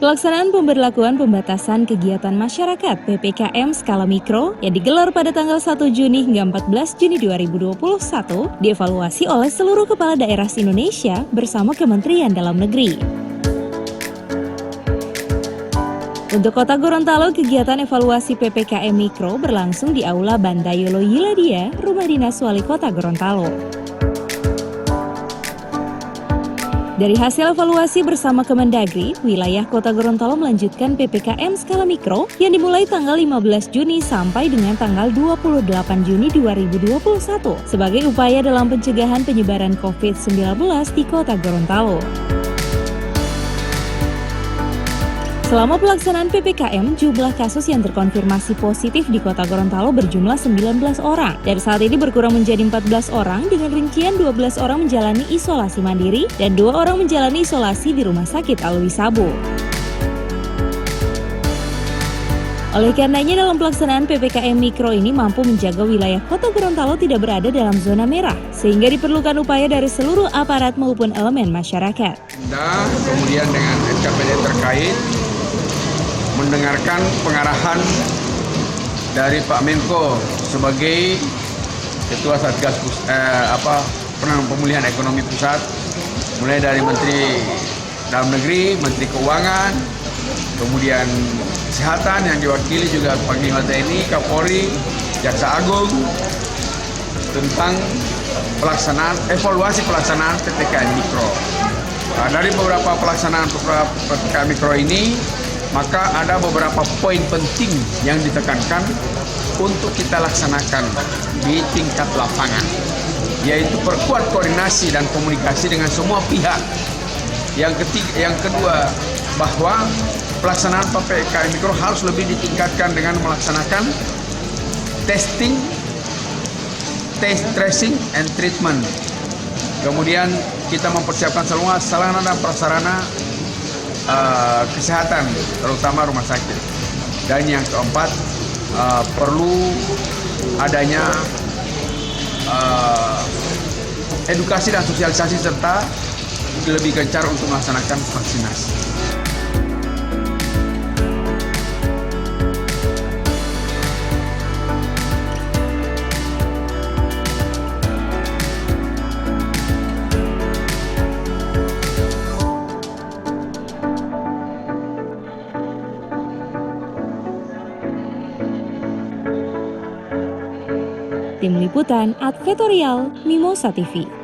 Pelaksanaan pemberlakuan pembatasan kegiatan masyarakat PPKM skala mikro yang digelar pada tanggal 1 Juni hingga 14 Juni 2021 dievaluasi oleh seluruh kepala daerah se-Indonesia bersama Kementerian Dalam Negeri. Untuk Kota Gorontalo, kegiatan evaluasi PPKM Mikro berlangsung di Aula Bandayolo Yiladia, Rumah Dinas Wali Kota Gorontalo. Dari hasil evaluasi bersama Kemendagri, wilayah Kota Gorontalo melanjutkan PPKM skala mikro yang dimulai tanggal 15 Juni sampai dengan tanggal 28 Juni 2021 sebagai upaya dalam pencegahan penyebaran COVID-19 di Kota Gorontalo. Selama pelaksanaan PPKM, jumlah kasus yang terkonfirmasi positif di Kota Gorontalo berjumlah 19 orang. Dan saat ini berkurang menjadi 14 orang dengan rincian 12 orang menjalani isolasi mandiri dan 2 orang menjalani isolasi di Rumah Sakit Alwi Sabu. Oleh karenanya dalam pelaksanaan PPKM Mikro ini mampu menjaga wilayah Kota Gorontalo tidak berada dalam zona merah, sehingga diperlukan upaya dari seluruh aparat maupun elemen masyarakat. Kemudian dengan SKPD terkait mendengarkan pengarahan dari Pak Menko sebagai Ketua Satgas Penanggulangan Pemulihan Ekonomi Pusat, mulai dari Menteri Dalam Negeri, Menteri Keuangan, kemudian Kesehatan yang diwakili juga Panglima TNI, Kapolri, Jaksa Agung, tentang evaluasi pelaksanaan PPKM Mikro. Dari beberapa pelaksanaan PPKM Mikro ini, maka ada beberapa poin penting yang ditekankan untuk kita laksanakan di tingkat lapangan, yaitu perkuat koordinasi dan komunikasi dengan semua pihak. Yang kedua, bahwa pelaksanaan PPKM Mikro harus lebih ditingkatkan dengan melaksanakan testing, tracing, and treatment. Kemudian kita mempersiapkan semua sarana dan prasarana kesehatan, terutama rumah sakit. Dan yang keempat, perlu adanya edukasi dan sosialisasi serta lebih gencar untuk melaksanakan vaksinasi. Tim Liputan Advertorial Mimosa TV.